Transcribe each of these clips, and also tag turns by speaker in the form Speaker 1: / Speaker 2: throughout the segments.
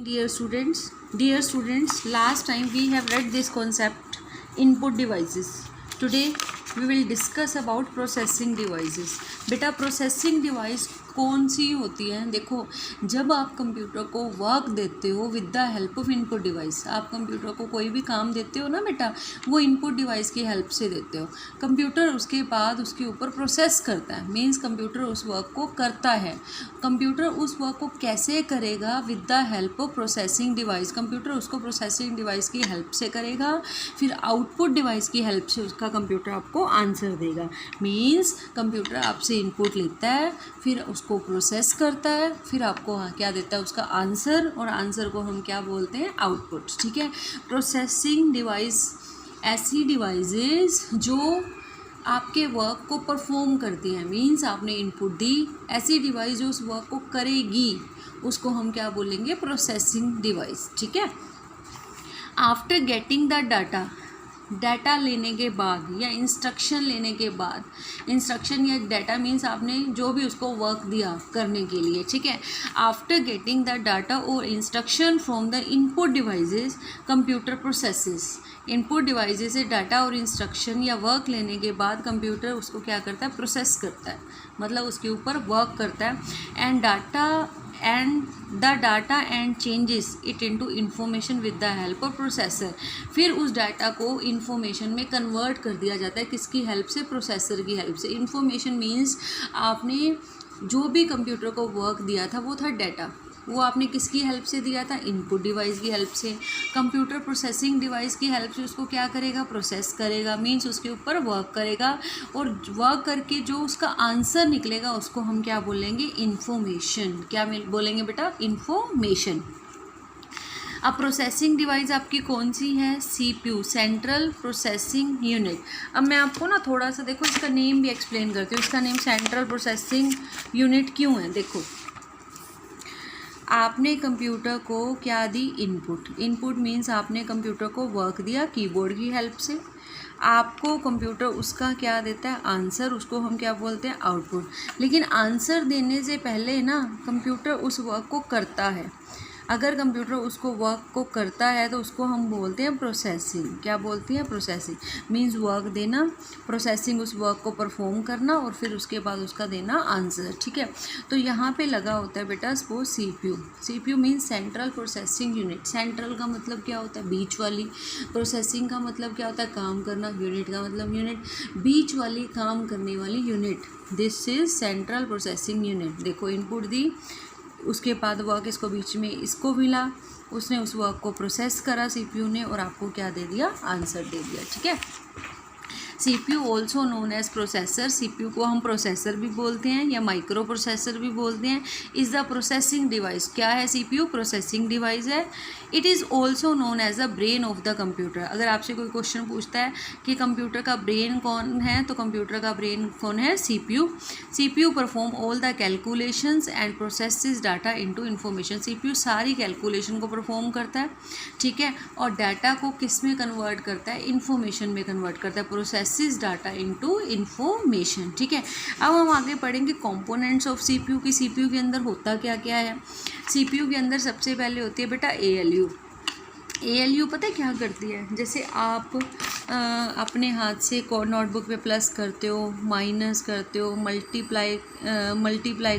Speaker 1: Dear students, last time we have read this concept input devices. Today we will discuss about processing devices. बेटा processing device कौन सी होती है? देखो, जब आप कंप्यूटर को वर्क देते हो with the help of input device, आप कंप्यूटर को कोई भी काम देते हो ना बेटा, वो इनपुट डिवाइस की हेल्प से देते हो। कंप्यूटर उसके बाद उसके ऊपर प्रोसेस करता है, मीन्स कंप्यूटर उस वर्क को करता है। कंप्यूटर उस वर्क को कैसे करेगा? With the help of processing device. Computer उसको प्रोसेसिंग डिवाइस की हेल्प से करेगा, फिर आउटपुट डिवाइस की हेल्प से उसका कंप्यूटर आपको आंसर देगा। मीन्स कंप्यूटर आपसे इनपुट लेता है, फिर उसको प्रोसेस करता है, फिर आपको क्या देता है? उसका आंसर, और आंसर को हम क्या बोलते हैं? आउटपुट। ठीक है। प्रोसेसिंग डिवाइस ऐसी डिवाइसेस जो आपके वर्क को परफॉर्म करती हैं, मीन्स आपने इनपुट दी, ऐसी डिवाइस जो उस वर्क को करेगी उसको हम क्या बोलेंगे? Processing device. ठीक है। आफ्टर गेटिंग द डाटा लेने के बाद या इंस्ट्रक्शन लेने के बाद, इंस्ट्रक्शन या डाटा मीन्स आपने जो भी उसको वर्क दिया करने के लिए। ठीक है। आफ्टर गेटिंग द डाटा और instruction from the input devices, computer processes. Input devices से डाटा और इंस्ट्रक्शन या वर्क लेने के बाद कंप्यूटर उसको क्या करता है? प्रोसेस करता है, मतलब उसके ऊपर वर्क करता है। The data and changes it into information with the help of processor. फिर उस डाटा को इंफॉर्मेशन में कन्वर्ट कर दिया जाता है, किसकी हेल्प से? प्रोसेसर की हेल्प से। इंफॉर्मेशन मीन्स आपने जो भी कंप्यूटर को वर्क दिया था वो था डाटा, वो आपने किसकी हेल्प से दिया था? इनपुट डिवाइस की हेल्प से। कंप्यूटर प्रोसेसिंग डिवाइस की हेल्प से उसको क्या करेगा? प्रोसेस करेगा, मीन्स उसके ऊपर वर्क करेगा, और वर्क करके जो उसका आंसर निकलेगा उसको हम क्या बोलेंगे? इन्फॉर्मेशन। क्या बोलेंगे बेटा? इन्फॉर्मेशन। अब प्रोसेसिंग डिवाइस आपकी कौन सी है? CPU, central processing unit. अब मैं आपको ना थोड़ा सा, देखो, इसका नेम भी एक्सप्लेन करती हूँ। इसका नेम सेंट्रल प्रोसेसिंग यूनिट क्यों है? देखो, आपने कंप्यूटर को क्या दी? इनपुट मीन्स आपने कंप्यूटर को वर्क दिया कीबोर्ड की हेल्प से। आपको कंप्यूटर उसका क्या देता है? आंसर। उसको हम क्या बोलते हैं? आउटपुट। लेकिन आंसर देने से पहले ना कंप्यूटर उस वर्क को करता है। अगर कंप्यूटर उसको वर्क को करता है तो उसको हम बोलते हैं प्रोसेसिंग। क्या बोलते हैं? प्रोसेसिंग मीन्स वर्क देना, प्रोसेसिंग उस वर्क को परफॉर्म करना, और फिर उसके बाद उसका देना आंसर। ठीक है। तो यहाँ पे लगा होता है बेटा suppose CPU means central processing unit. Central का मतलब क्या होता है? बीच वाली। प्रोसेसिंग का मतलब क्या होता है? काम करना। यूनिट का मतलब यूनिट, बीच वाली, काम करने वाली unit. This is central processing unit. देखो, इनपुट दी, उसके बाद वर्क इसको बीच में इसको मिला, उसने उस वर्क को प्रोसेस करा CPU ने, और आपको क्या दे दिया? आंसर दे दिया। ठीक है। CPU also known as processor. CPU को हम प्रोसेसर भी बोलते हैं या माइक्रो प्रोसेसर भी बोलते हैं। Is the processing device. क्या है? CPU प्रोसेसिंग डिवाइस है। It is also known as the brain of the computer. अगर आपसे कोई क्वेश्चन पूछता है कि कंप्यूटर का ब्रेन कौन है, तो कंप्यूटर का ब्रेन कौन है? CPU perform all the calculations and processes data into information. CPU सारी कैलकुलेशन को परफॉर्म करता है, ठीक है, और डाटा को किस में कन्वर्ट करता है? इंफॉर्मेशन में कन्वर्ट करता है। Processes data into information. ठीक है। अब हम आगे पढ़ेंगे कंपोनेंट्स ऑफ CPU की। CPU के अंदर होता क्या क्या है? CPU के अंदर सबसे पहले होती है बेटा ALU पता है क्या करती है? जैसे आप अपने हाथ से नोटबुक पे प्लस करते हो, माइनस करते हो, मल्टीप्लाई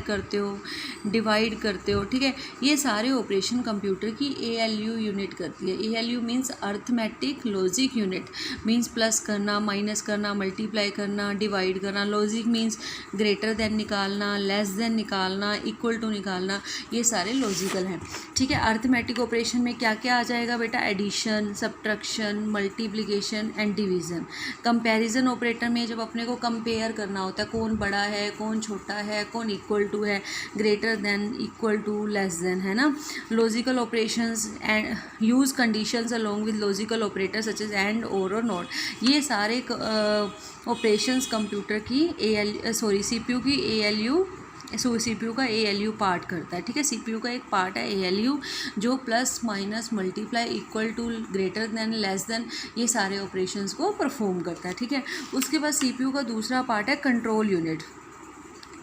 Speaker 1: करते हो, डिवाइड करते हो, ठीक है, ये सारे ऑपरेशन कंप्यूटर की ALU यूनिट करती है। ALU means arithmetic logic unit, means plus करना, माइनस करना, मल्टीप्लाई करना, डिवाइड करना। लॉजिक मीन्स ग्रेटर देन निकालना, लेस देन निकालना, इक्वल टू निकालना, ये सारे लॉजिकल हैं। ठीक है। अर्थमेटिक ऑपरेशन में क्या क्या आ जाएगा बेटा? Addition, subtraction, multiplication and division. Comparison operator में जब अपने को कंपेयर करना होता है, कौन बड़ा है, कौन छोटा है, कौन इक्वल टू है, greater than, equal to, less than, है ना। Logical operations and use conditions along with logical operator such as and, और नॉट। ये सारे ऑपरेशंस कंप्यूटर की CPU की ALU CPU का ALU पार्ट करता है। ठीक है। CPU का एक पार्ट है ALU, जो plus, minus, multiply, equal to, greater than, less than, ये सारे ऑपरेशंस को परफॉर्म करता है। ठीक है। उसके बाद CPU का दूसरा पार्ट है कंट्रोल यूनिट।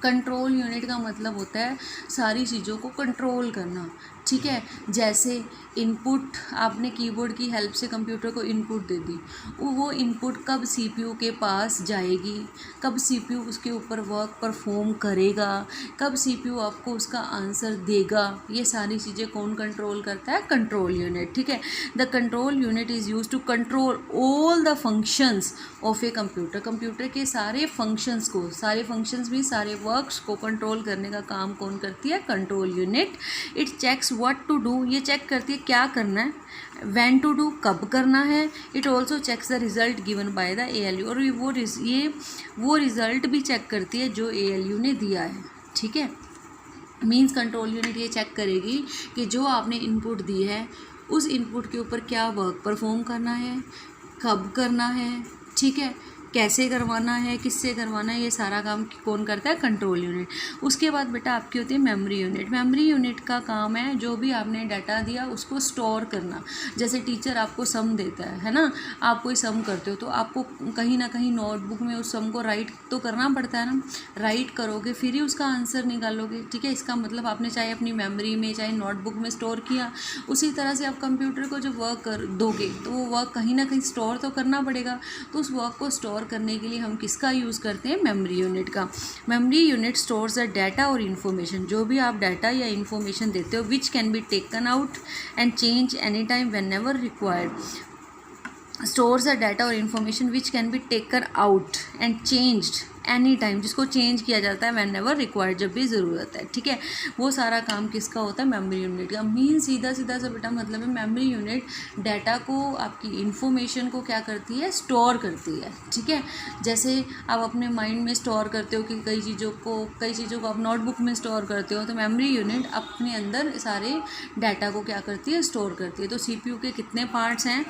Speaker 1: कंट्रोल यूनिट का मतलब होता है सारी चीज़ों को कंट्रोल करना। ठीक है। जैसे इनपुट आपने कीबोर्ड की हेल्प से कंप्यूटर को इनपुट दे दी, वो इनपुट कब सीपीयू के पास जाएगी, कब सीपीयू उसके ऊपर वर्क परफॉर्म करेगा, कब सीपीयू आपको उसका आंसर देगा, ये सारी चीज़ें कौन कंट्रोल करता है? Control unit. ठीक है। The control unit is use to control all the functions of a computer. Computer के सारे फंक्शंस को, सारे फंक्शंस भी सारे वर्क्स को कंट्रोल करने का काम कौन करती है? Control unit. It checks what to do, ये चेक करती है क्या करना है, व्हेन टू डू, कब करना है। It also checks the result given by the ALU, और वो रिजल्ट भी चेक करती है जो ALU ने दिया है। ठीक है। मीन्स कंट्रोल यूनिट ये चेक करेगी कि जो आपने इनपुट दी है उस इनपुट के ऊपर क्या वर्क परफॉर्म करना है, कब करना है, ठीक है, कैसे करवाना है, किससे करवाना है, ये सारा काम कौन करता है? Control unit. उसके बाद बेटा आपकी होती है मेमोरी यूनिट। मेमोरी यूनिट का काम है जो भी आपने डाटा दिया उसको स्टोर करना। जैसे टीचर आपको सम देता है ना, आप कोई सम करते हो तो आपको कहीं ना कहीं नोटबुक में उस सम को राइट तो करना पड़ता है ना, राइट करोगे फिर ही उसका आंसर निकालोगे। ठीक है। इसका मतलब आपने चाहे अपनी मेमोरी में चाहे नोटबुक में स्टोर किया, उसी तरह से आप कंप्यूटर को जब वर्क कर दोगे तो वो वर्क कहीं ना कहीं स्टोर तो करना पड़ेगा। तो उस वर्क को स्टोर करने के लिए हम किसका यूज़ करते हैं? मेमोरी यूनिट का। Memory unit stores the data or information, जो भी आप डाटा या इन्फॉर्मेशन देते हो, which can be taken out and change any time whenever required. Stores the data or information which can be taken out and changed any time, जिसको change किया जाता है व्हेन एवर रिक्वायर्ड, जब भी ज़रूरत है। ठीक है। वो सारा काम किसका होता है? मेमोरी यूनिट का। मीन सीधा सीधा सा बेटा मतलब है मेमोरी यूनिट डाटा को, आपकी इन्फॉर्मेशन को क्या करती है? स्टोर करती है। ठीक है। जैसे आप अपने माइंड में स्टोर करते हो कि कई चीज़ों को आप नोटबुक में स्टोर करते हो, तो मेमोरी यूनिट अपने अंदर सारे डाटा को क्या करती है? स्टोर करती है। तो CPU के कितने पार्ट्स हैं?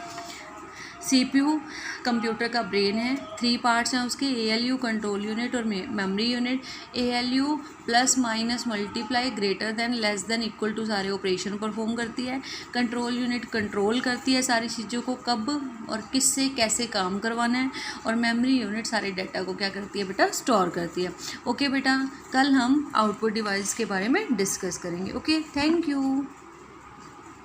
Speaker 1: CPU कंप्यूटर का ब्रेन है, 3 पार्ट्स हैं उसके, ALU कंट्रोल यूनिट और memory unit. ALU plus minus multiply greater than less than equal to सारे ऑपरेशन परफॉर्म करती है। कंट्रोल यूनिट कंट्रोल करती है सारी चीज़ों को, कब और किससे कैसे काम करवाना है, और मेमोरी यूनिट सारे डाटा को क्या करती है बेटा? स्टोर करती है। ओके बेटा, कल हम आउटपुट डिवाइस के बारे में डिस्कस करेंगे। Okay, thank you.